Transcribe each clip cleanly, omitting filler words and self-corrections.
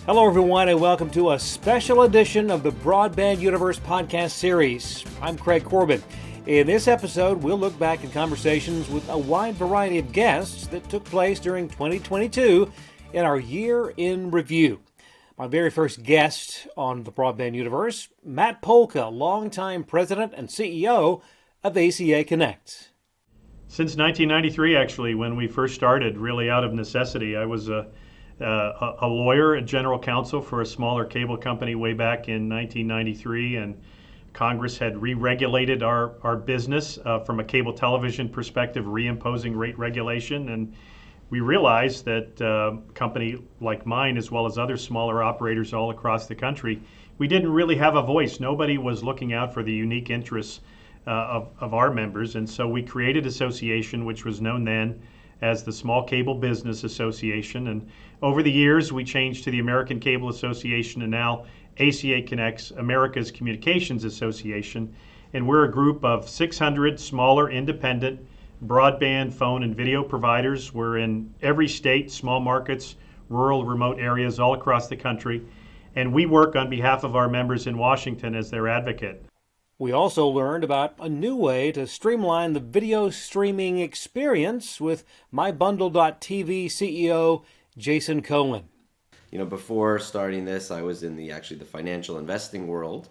Hello, everyone, and welcome to a special edition of the Broadband Universe podcast series. I'm Craig Corbin. In this episode, we'll look back at conversations with a wide variety of guests that took place during 2022 in our year in review. My very first guest on the Broadband Universe, Matt Polka, longtime president and CEO of ACA Connect. Since 1993, actually, when we first started, really out of necessity. I was a lawyer and general counsel for a smaller cable company way back in 1993, and Congress had re-regulated our business from a cable television perspective, reimposing rate regulation, and we realized that a company like mine, as well as other smaller operators all across the country, we didn't really have a voice. Nobody was looking out for the unique interests of our members, and so we created an association which was known then as the Small Cable Business Association, and over the years we changed to the American Cable Association, and now ACA Connect's America's Communications Association, and we're a group of 600 smaller independent broadband, phone, and video providers. We're in every state, small markets, rural, remote areas all across the country, and we work on behalf of our members in Washington as their advocate. We also learned about a new way to streamline the video streaming experience with MyBundle.tv CEO Jason Cohen. You know, before starting this, I was in the financial investing world,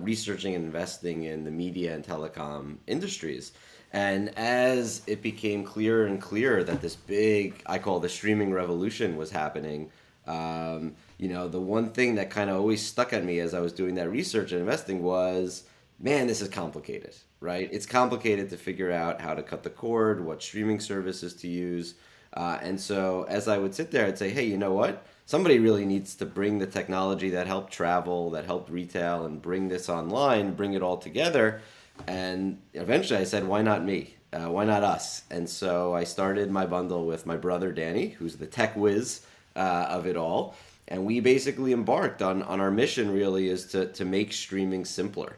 researching and investing in the media and telecom industries. And as it became clearer and clearer that this big, I call the streaming revolution, was happening, the one thing that kind of always stuck at me as I was doing that research and investing was, man, this is complicated, right? It's complicated to figure out how to cut the cord, what streaming services to use. And so as I would sit there, I'd say, hey, you know what? Somebody really needs to bring the technology that helped travel, that helped retail, and bring this online, bring it all together. And eventually I said, why not me? Why not us? And so I started my bundle with my brother, Danny, who's the tech whiz of it all. And we basically embarked on our mission really is to make streaming simpler.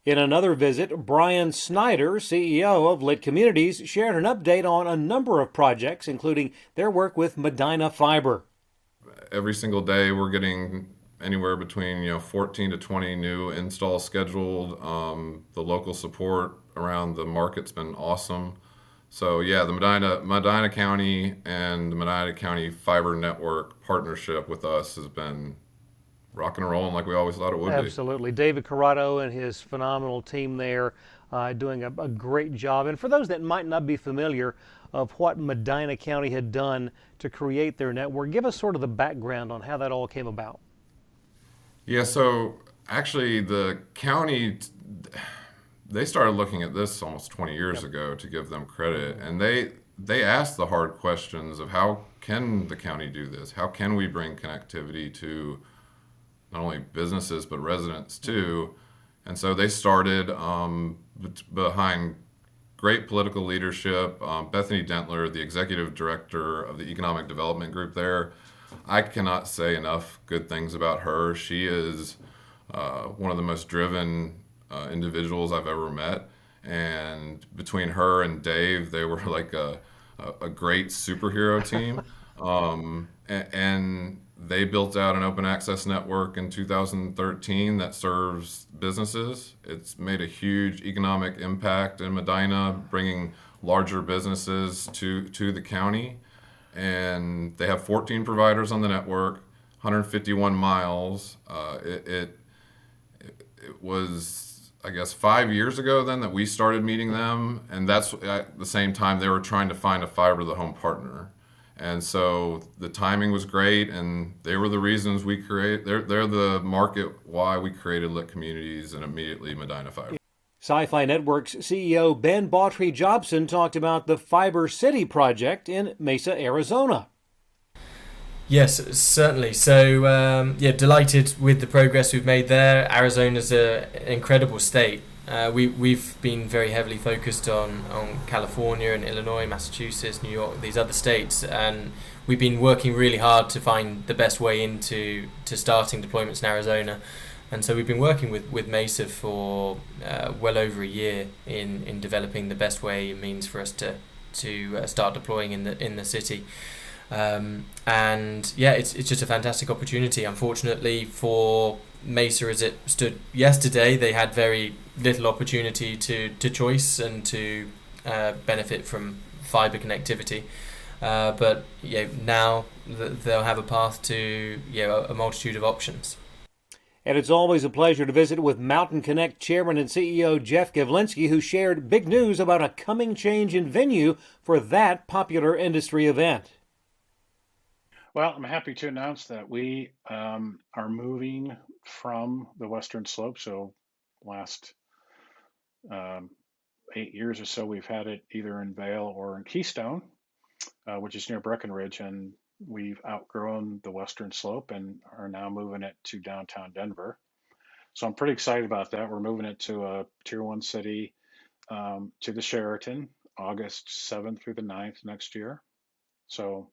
In another visit, Brian Snyder, CEO of Lit Communities, shared an update on a number of projects, including their work with Medina Fiber. Every single day we're getting anywhere between 14 to 20 new installs scheduled. The local support around the market's been awesome. So yeah, the Medina County and the Medina County Fiber Network partnership with us has been rocking and rolling like we always thought it would be. Absolutely. David Corrado and his phenomenal team there doing a great job. And for those that might not be familiar of what Medina County had done to create their network, give us sort of the background on how that all came about. Yeah, so actually the county, they started looking at this almost 20 years ago, to give them credit. And they asked the hard questions of how can the county do this? How can we bring connectivity to not only businesses but residents too? And so they started behind great political leadership. Bethany Dentler, the executive director of the economic development group there, I cannot say enough good things about her. She is one of the most driven individuals I've ever met, and between her and Dave, they were like a great superhero team. And they built out an open access network in 2013 that serves businesses. It's made a huge economic impact in Medina, bringing larger businesses to the county. And they have 14 providers on the network, 151 miles. It was, I guess, 5 years ago then that we started meeting them. And that's at the same time they were trying to find a fiber to the home partner. And so the timing was great, and they were the reasons we create. They're the market why we created Lit Communities and immediately Medina Fiber. Sci-Fi Network's CEO Ben Bautry-Jobson talked about the Fiber City project in Mesa, Arizona. Yes, certainly. So, delighted with the progress we've made there. Arizona's an incredible state. We've been very heavily focused on California and Illinois, Massachusetts, New York, these other states, and we've been working really hard to find the best way into starting deployments in Arizona. And so we've been working with Mesa for well over a year in developing the best way and means for us to start deploying in the city. And yeah, it's just a fantastic opportunity. Unfortunately for Mesa, as it stood yesterday, they had very little opportunity to choice and to benefit from fibre connectivity. But now they'll have a path to a multitude of options. And it's always a pleasure to visit with Mountain Connect Chairman and CEO Jeff Gavlinsky, who shared big news about a coming change in venue for that popular industry event. Well, I'm happy to announce that we are moving from the Western Slope. So last 8 years or so, we've had it either in Vail or in Keystone, which is near Breckenridge, and we've outgrown the Western Slope and are now moving it to downtown Denver. So I'm pretty excited about that. We're moving it to a Tier 1 city, to the Sheraton, August 7th through the 9th next year. So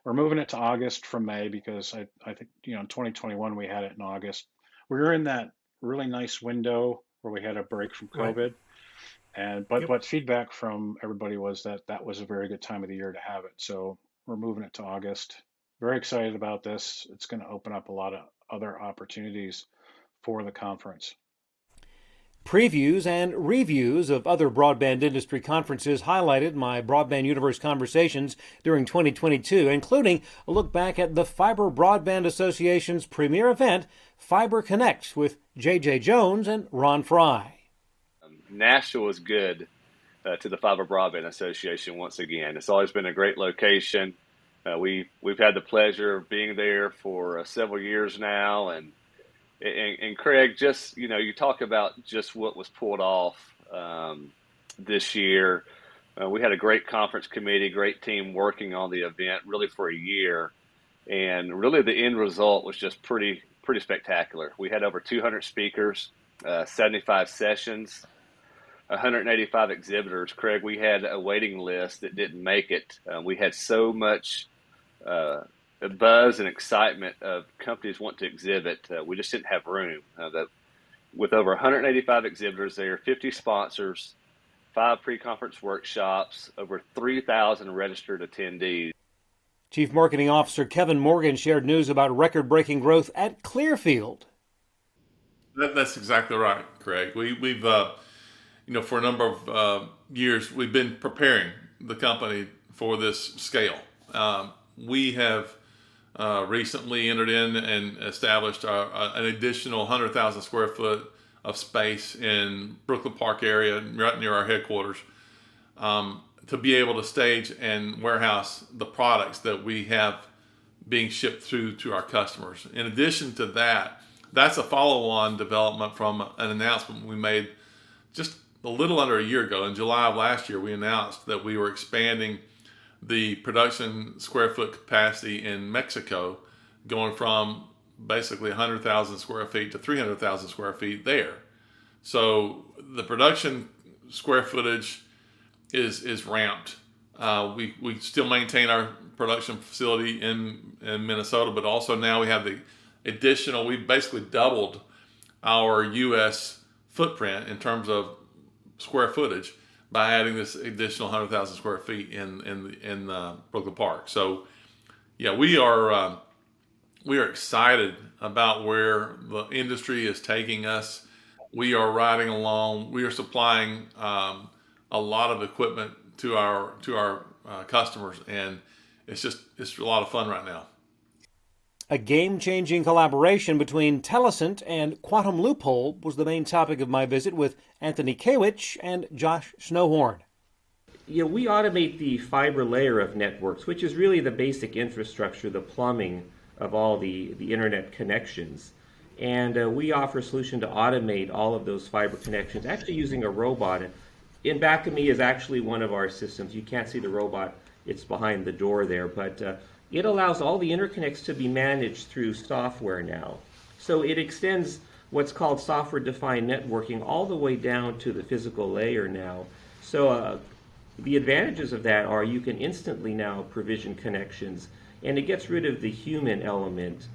we're moving it to August from May because I think, in 2021 we had it in August. We were in that really nice window where we had a break from COVID. Right. But feedback from everybody was that was a very good time of the year to have it. So we're moving it to August. Very excited about this. It's going to open up a lot of other opportunities for the conference. Previews and reviews of other broadband industry conferences highlighted my Broadband Universe conversations during 2022, including a look back at the Fiber Broadband Association's premier event, Fiber Connect, with J.J. Jones and Ron Fry. Nashville was good to the Fiber Broadband Association once again. It's always been a great location. We've had the pleasure of being there for several years now, and Craig, just you talk about just what was pulled off this year. We had a great conference committee, great team working on the event really for a year, and really the end result was just pretty spectacular. We had over 200 speakers, 75 sessions, 185 exhibitors. Craig, we had a waiting list that didn't make it. We had so much buzz and excitement of companies want to exhibit. We just didn't have room. With over 185 exhibitors there, 50 sponsors, 5 pre-conference workshops, over 3,000 registered attendees. Chief Marketing Officer Kevin Morgan shared news about record-breaking growth at Clearfield. That's exactly right, Craig. We've for a number of years, we've been preparing the company for this scale. We have recently entered in and established an additional 100,000 square foot of space in Brooklyn Park area, right near our headquarters, to be able to stage and warehouse the products that we have being shipped through to our customers. In addition to that, that's a follow-on development from an announcement we made just a little under a year ago. In July of last year, we announced that we were expanding the production square foot capacity in Mexico, going from basically 100,000 square feet to 300,000 square feet there. So the production square footage is ramped. We still maintain our production facility in Minnesota, but also now we have the additional, we basically doubled our U.S. footprint in terms of square footage by adding this additional 100,000 square feet in Brooklyn Park. So, yeah, we are excited about where the industry is taking us. We are riding along. We are supplying a lot of equipment to our customers, and it's a lot of fun right now. A game-changing collaboration between Telecent and Quantum Loophole was the main topic of my visit with Anthony Kawich and Josh Snowhorn. We automate the fiber layer of networks, which is really the basic infrastructure, the plumbing of all the internet connections. And we offer a solution to automate all of those fiber connections, actually using a robot. In back of me is actually one of our systems. You can't see the robot. It's behind the door there, but it allows all the interconnects to be managed through software now. So it extends what's called software-defined networking all the way down to the physical layer now. So the advantages of that are you can instantly now provision connections, and it gets rid of the human element.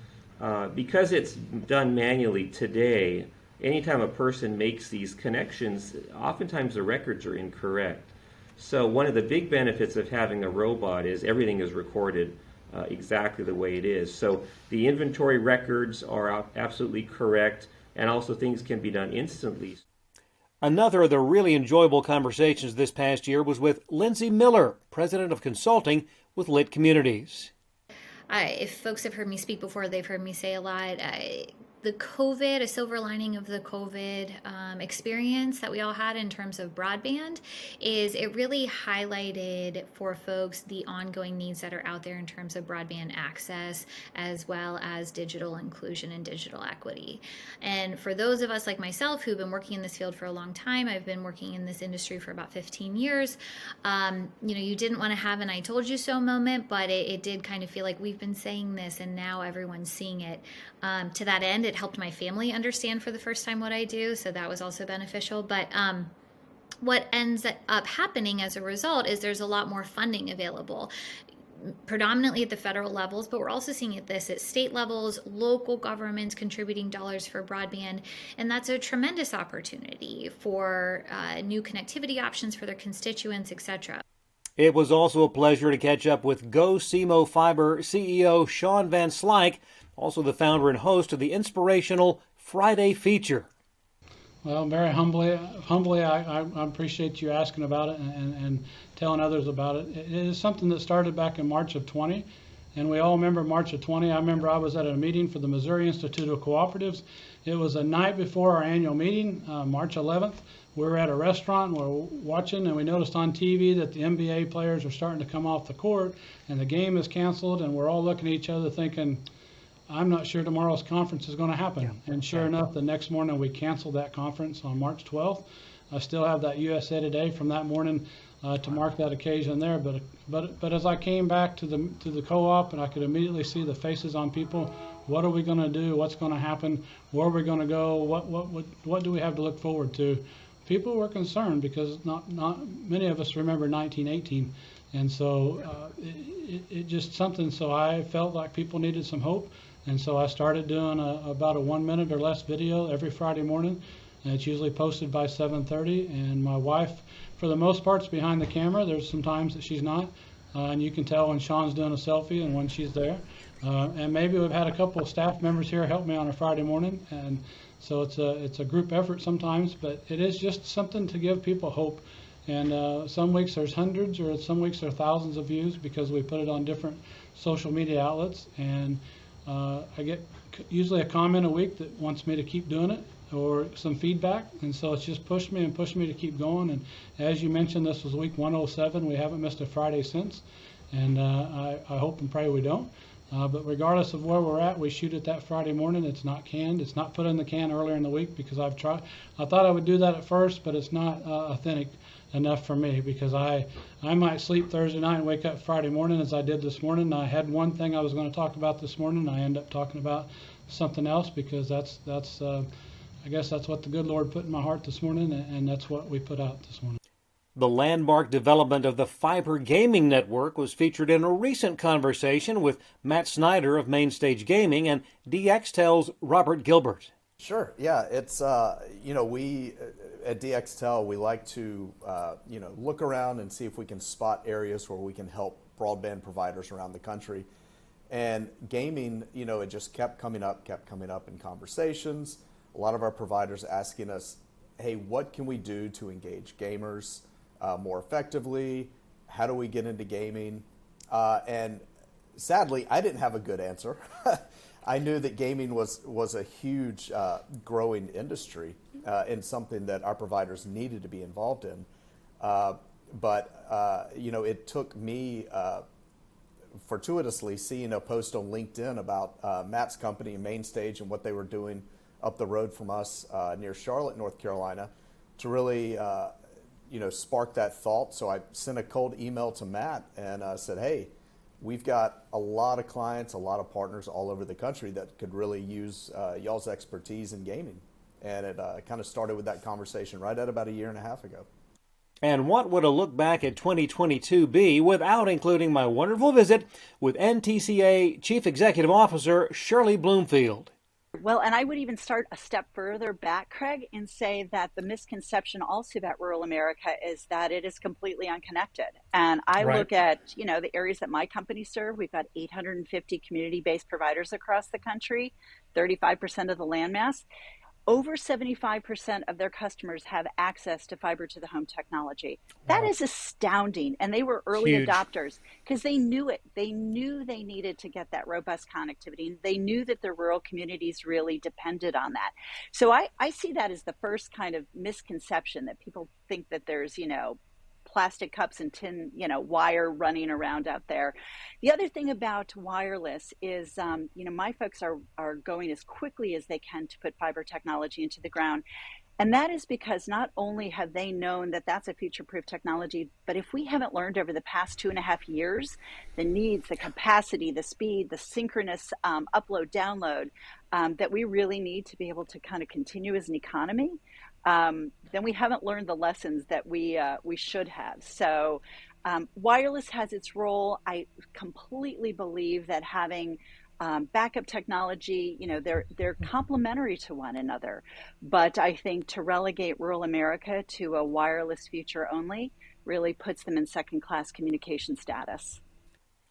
Because it's done manually today, anytime a person makes these connections, oftentimes the records are incorrect. So one of the big benefits of having a robot is everything is recorded exactly the way it is. So the inventory records are absolutely correct, and also things can be done instantly. Another of the really enjoyable conversations this past year was with Lindsay Miller, president of consulting with Lit Communities. If folks have heard me speak before, they've heard me say a lot. The COVID, a silver lining of the COVID experience that we all had in terms of broadband is it really highlighted for folks the ongoing needs that are out there in terms of broadband access, as well as digital inclusion and digital equity. And for those of us like myself who've been working in this field for a long time, I've been working in this industry for about 15 years, you didn't want to have an I told you so moment, but it did kind of feel like we've been saying this and now everyone's seeing it. To that end, it helped my family understand for the first time what I do, so that was also beneficial. But what ends up happening as a result is there's a lot more funding available, predominantly at the federal levels, but we're also seeing this at state levels, local governments contributing dollars for broadband, and that's a tremendous opportunity for new connectivity options for their constituents, etc. It was also a pleasure to catch up with Go Simo Fiber CEO Sean Van Slyke, also the founder and host of the inspirational Friday feature. Well, very humbly, I appreciate you asking about it and telling others about it. It is something that started back in March of 20, and we all remember March of 20. I remember I was at a meeting for the Missouri Institute of Cooperatives. It was the night before our annual meeting, March 11th. We were at a restaurant, we're watching, and we noticed on TV that the NBA players are starting to come off the court, and the game is canceled, and we're all looking at each other thinking, I'm not sure tomorrow's conference is going to happen. Yeah. And sure enough, the next morning we canceled that conference on March 12th. I still have that USA Today from that morning to mark that occasion there. But as I came back to the co-op, and I could immediately see the faces on people, what are we going to do? What's going to happen? Where are we going to go? What do we have to look forward to? People were concerned because not many of us remember 1918, and so it just something. So I felt like people needed some hope. And so I started doing about a 1 minute or less video every Friday morning. And it's usually posted by 7:30. And my wife, for the most part, is behind the camera. There's some times that she's not. And you can tell when Sean's doing a selfie and when she's there. And maybe we've had a couple of staff members here help me on a Friday morning. And so it's a group effort sometimes. But it is just something to give people hope. And some weeks there's hundreds, or some weeks there are thousands of views because we put it on different social media outlets. And I get usually a comment a week that wants me to keep doing it, or some feedback, and so it's just pushed me to keep going. And as you mentioned, this was week 107. We haven't missed a Friday since, and I hope and pray we don't. But regardless of where we're at, we shoot it that Friday morning. It's not canned. It's not put in the can earlier in the week because I thought I would do that at first, but it's not authentic enough for me because I might sleep Thursday night and wake up Friday morning as I did this morning. I had one thing I was going to talk about this morning. I end up talking about something else because that's I guess that's what the good Lord put in my heart this morning, and that's what we put out this morning. The landmark development of the Fiber Gaming Network was featured in a recent conversation with Matt Snyder of Mainstage Gaming and DXTEL's Robert Gilbert. Sure. Yeah, it's we at DXTEL we like to look around and see if we can spot areas where we can help broadband providers around the country. And gaming, it just kept coming up in conversations. A lot of our providers asking us, hey, what can we do to engage gamers more effectively? How do we get into gaming? And sadly, I didn't have a good answer. I knew that gaming was a huge growing industry and something that our providers needed to be involved in. But it took me fortuitously seeing a post on LinkedIn about Matt's company, Mainstage, and what they were doing up the road from us near Charlotte, North Carolina, to really spark that thought. So I sent a cold email to Matt and said, hey, we've got a lot of clients, a lot of partners all over the country that could really use y'all's expertise in gaming. And it kind of started with that conversation right at about a year and a half ago. And what would a look back at 2022 be without including my wonderful visit with NTCA Chief Executive Officer Shirley Bloomfield? Well, and I would even start a step further back, Craig, and say that the misconception also about rural America is that it is completely unconnected. And I Right. look at, the areas that my company serve. We've got 850 community-based providers across the country, 35% of the landmass. Over 75% of their customers have access to fiber to the home technology. That Wow. is astounding. And they were early Huge. adopters because they knew it. They knew they needed to get that robust connectivity. And they knew that the rural communities really depended on that. So I see that as the first kind of misconception, that people think that there's, plastic cups and tin, wire running around out there. The other thing about wireless is, my folks are going as quickly as they can to put fiber technology into the ground. And that is because not only have they known that that's a future-proof technology, but if we haven't learned over the past 2.5 years, the needs, the capacity, the speed, the synchronous upload, download, that we really need to be able to kind of continue as an economy, then we haven't learned the lessons that we should have. So wireless has its role. I completely believe that having backup technology, they're complementary to one another. But I think to relegate rural America to a wireless future only really puts them in second-class communication status.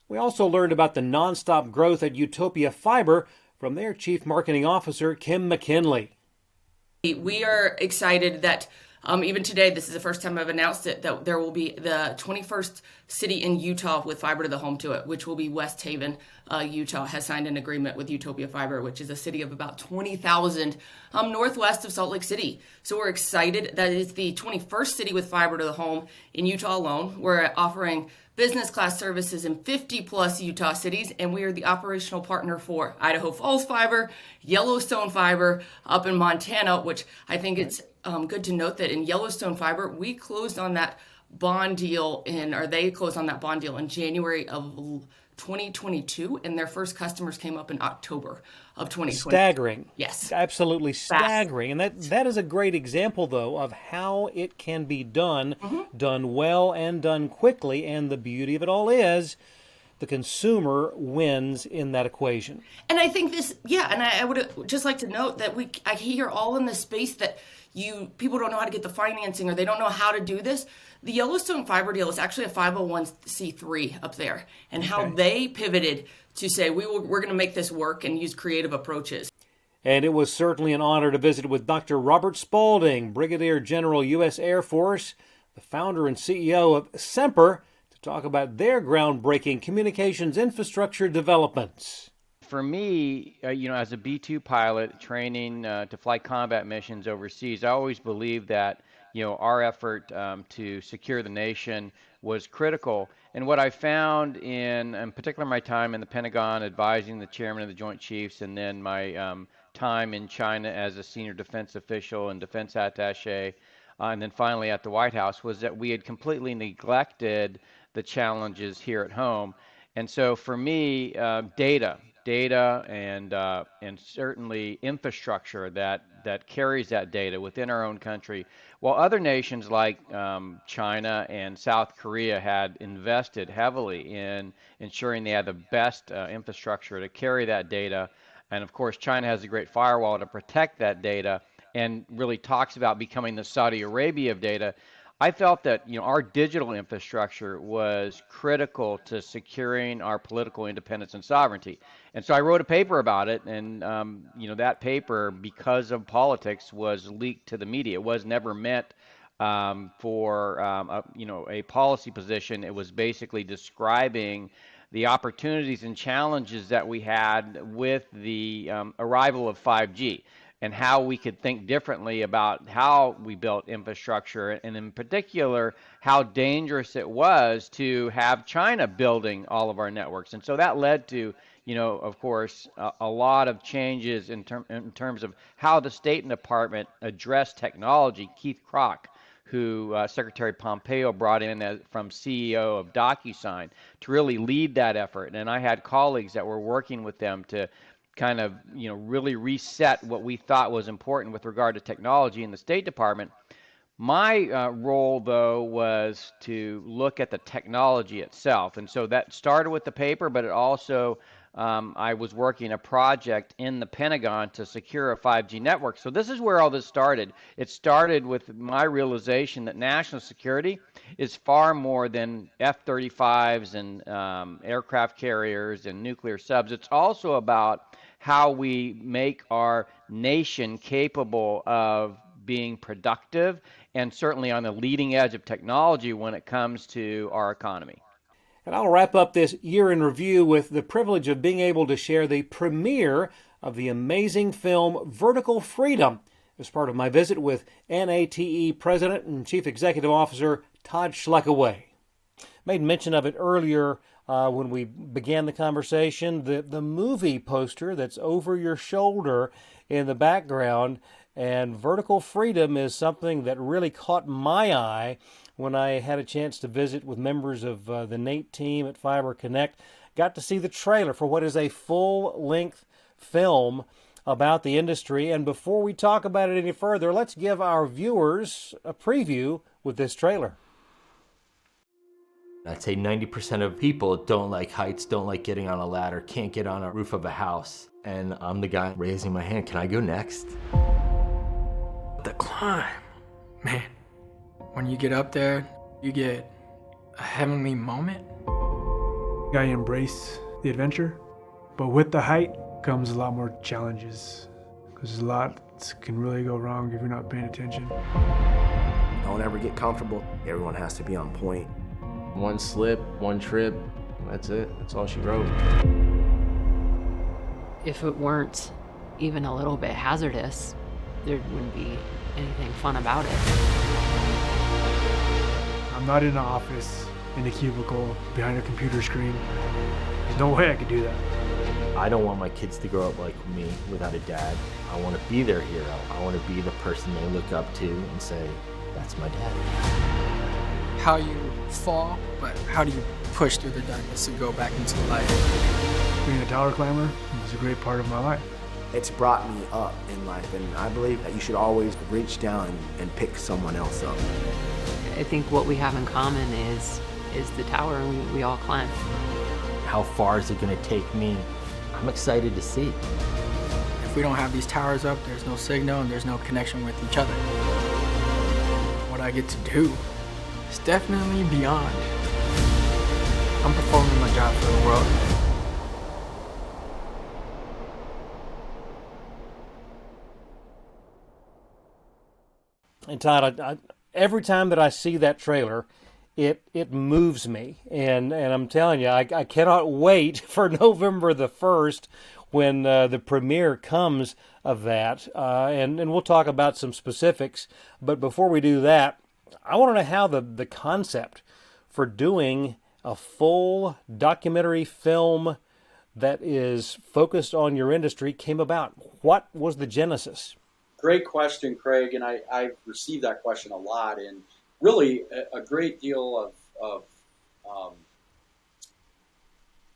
We also learned about the nonstop growth at Utopia Fiber from their Chief Marketing Officer, Kim McKinley. We are excited that even today, this is the first time I've announced it, that there will be the 21st city in Utah with fiber to the home to it, which will be West Haven, Utah, has signed an agreement with Utopia Fiber, which is a city of about 20,000 northwest of Salt Lake City. So we're excited that it's the 21st city with fiber to the home in Utah alone. We're offering business class services in 50 plus Utah cities, and we are the operational partner for Idaho Falls Fiber, Yellowstone Fiber up in Montana, which I think it's good to note that in Yellowstone Fiber, we closed on that bond deal they closed on that bond deal in January of 2022, and their first customers came up in October of 2020. Staggering. Yes. Absolutely staggering. And that is a great example, though, of how it can be done, done well and done quickly. And the beauty of it all is the consumer wins in that equation. And I think and I would just like to note that I hear all in this space that people don't know how to get the financing or they don't know how to do this. The Yellowstone Fiber deal is actually a 501c3 up there, and how they pivoted to say we're going to make this work and use creative approaches. And it was certainly an honor to visit with Dr. Robert Spaulding, Brigadier General, U.S. Air Force, the founder and CEO of Semper, to talk about their groundbreaking communications infrastructure developments. For me, as a B-2 pilot training to fly combat missions overseas, I always believed that, our effort to secure the nation was critical. And what I found in particular my time in the Pentagon advising the chairman of the Joint Chiefs, and then my time in China as a senior defense official and defense attaché, and then finally at the White House, was that we had completely neglected the challenges here at home. And so for me, data and certainly infrastructure that carries that data within our own country. While other nations like China and South Korea had invested heavily in ensuring they had the best infrastructure to carry that data, and of course China has a great firewall to protect that data and really talks about becoming the Saudi Arabia of data, I felt that our digital infrastructure was critical to securing our political independence and sovereignty. And so I wrote a paper about it, and that paper, because of politics, was leaked to the media. It was never meant for a policy position. It was basically describing the opportunities and challenges that we had with the arrival of 5G. And how we could think differently about how we built infrastructure, and in particular, how dangerous it was to have China building all of our networks. And so that led to, of course, a lot of changes in terms of how the State Department addressed technology. Keith Kroc, who Secretary Pompeo brought in from CEO of DocuSign to really lead that effort. And I had colleagues that were working with them to kind of, really reset what we thought was important with regard to technology in the State Department. My role, though, was to look at the technology itself. And so that started with the paper, but it also I was working a project in the Pentagon to secure a 5G network. So this is where all this started. It started with my realization that national security is far more than F-35s and aircraft carriers and nuclear subs. It's also about how we make our nation capable of being productive and certainly on the leading edge of technology when it comes to our economy. And I'll wrap up this year in review with the privilege of being able to share the premiere of the amazing film Vertical Freedom as part of my visit with NATE President and Chief Executive Officer Todd Schleckaway. Made mention of it earlier when we began the conversation, the movie poster that's over your shoulder in the background. And Vertical Freedom is something that really caught my eye when I had a chance to visit with members of the NATE team at Fiber Connect. Got to see the trailer for what is a full-length film about the industry. And before we talk about it any further, let's give our viewers a preview with this trailer. I'd say 90% of people don't like heights, don't like getting on a ladder, can't get on a roof of a house. And I'm the guy raising my hand. Can I go next? The climb, man. When you get up there, you get a heavenly moment. I embrace the adventure, but with the height comes a lot more challenges because a lot can really go wrong if you're not paying attention. Don't ever get comfortable. Everyone has to be on point. One slip, one trip, that's it. That's all she wrote. If it weren't even a little bit hazardous, there wouldn't be anything fun about it. I'm not in an office, in a cubicle, behind a computer screen. There's no way I could do that. I don't want my kids to grow up like me without a dad. I want to be their hero. I want to be the person they look up to and say, that's my dad. How you fall, but how do you push through the darkness and go back into the light? Being a tower climber was a great part of my life. It's brought me up in life, and I believe that you should always reach down and pick someone else up. I think what we have in common is the tower, and we all climb. How far is it going to take me? I'm excited to see. If we don't have these towers up, there's no signal and there's no connection with each other. What I get to do is definitely beyond. I'm performing my job for the world. And Todd, every time that I see that trailer, it moves me, and I'm telling you, I cannot wait for November the 1st when the premiere comes of that, and we'll talk about some specifics. But before we do that, I want to know how the concept for doing a full documentary film that is focused on your industry came about. What was the genesis? Great question, Craig, and I've received that question a lot, and really a great deal of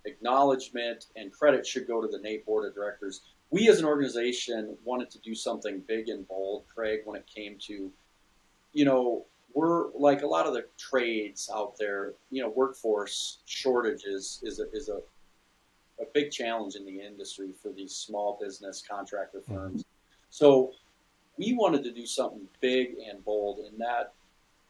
acknowledgement and credit should go to the NATE Board of Directors. We as an organization wanted to do something big and bold, Craig, when it came to, we're like a lot of the trades out there, workforce shortages is a big challenge in the industry for these small business contractor firms. So we wanted to do something big and bold, and that,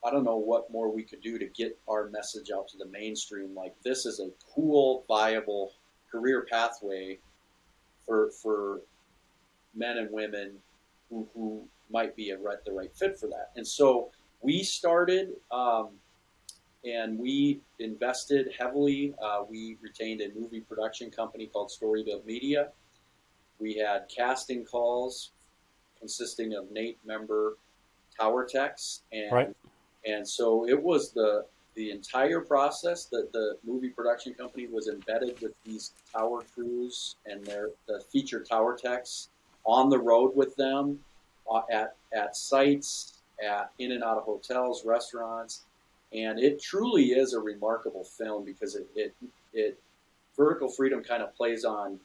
I don't know what more we could do to get our message out to the mainstream. Like, this is a cool, viable career pathway for men and women who might be the right fit for that. And so we started, and we invested heavily. We retained a movie production company called Storyville Media. We had casting calls consisting of NATE member tower techs, and so it was the entire process that the movie production company was embedded with these tower crews and the featured tower techs on the road with them at sites, in and out of hotels, restaurants, and it truly is a remarkable film because it Vertical Freedom kind of plays on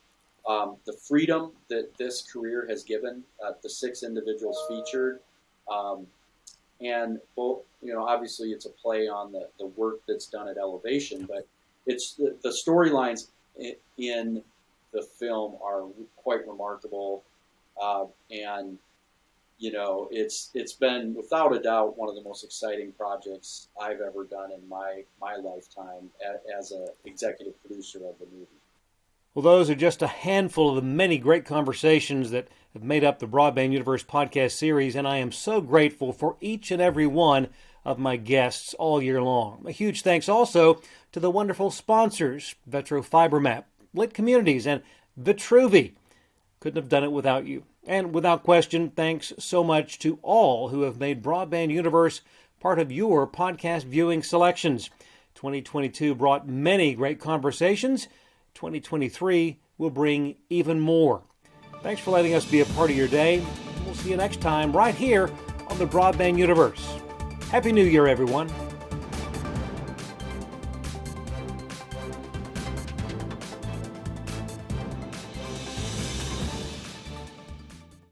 the freedom that this career has given the 6 individuals featured, and both, obviously it's a play on the work that's done at Elevation, but it's the storylines in the film are quite remarkable. And it's been without a doubt one of the most exciting projects I've ever done in my lifetime as an executive producer of the movie. Well, those are just a handful of the many great conversations that have made up the Broadband Universe podcast series, and I am so grateful for each and every one of my guests all year long. A huge thanks also to the wonderful sponsors, Vetro FiberMap, Lit Communities, and Vitruvi. Couldn't have done it without you. And without question, thanks so much to all who have made Broadband Universe part of your podcast viewing selections. 2022 brought many great conversations. 2023 will bring even more. Thanks for letting us be a part of your day. We'll see you next time right here on the Broadband Universe. Happy New Year, everyone.